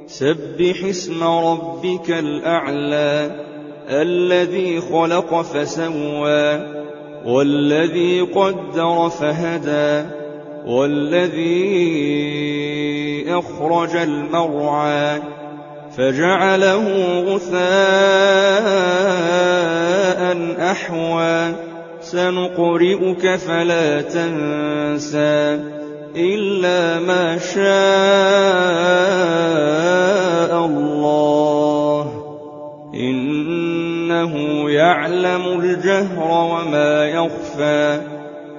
سبح اسم ربك الأعلى الذي خلق فسوى والذي قدر فهدى والذي أخرج المرعى فجعله غثاء أحوى سنقرئك فلا تنسى إلا ما شاء الله إنه يعلم الجهر وما يخفى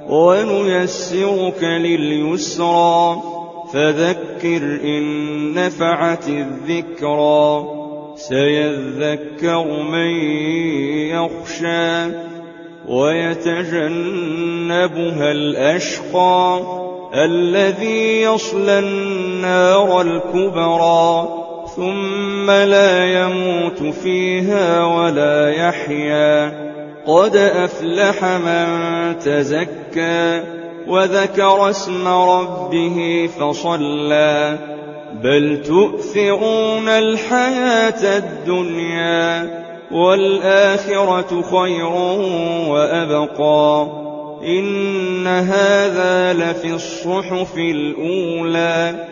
ونيسرك لليسرى فذكر إن نفعت الذكرى سيذكر من يخشى ويتجنبها الأشقى الذي يصلى النار الكبرى ثم لا يموت فيها ولا يحيا قد أفلح من تزكى وذكر اسم ربه فصلى بل تؤثرون الحياة الدنيا والآخرة خير وأبقى إن هذا لفي الصحف الأولى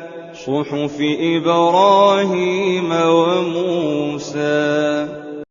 صحف إبراهيم وموسى.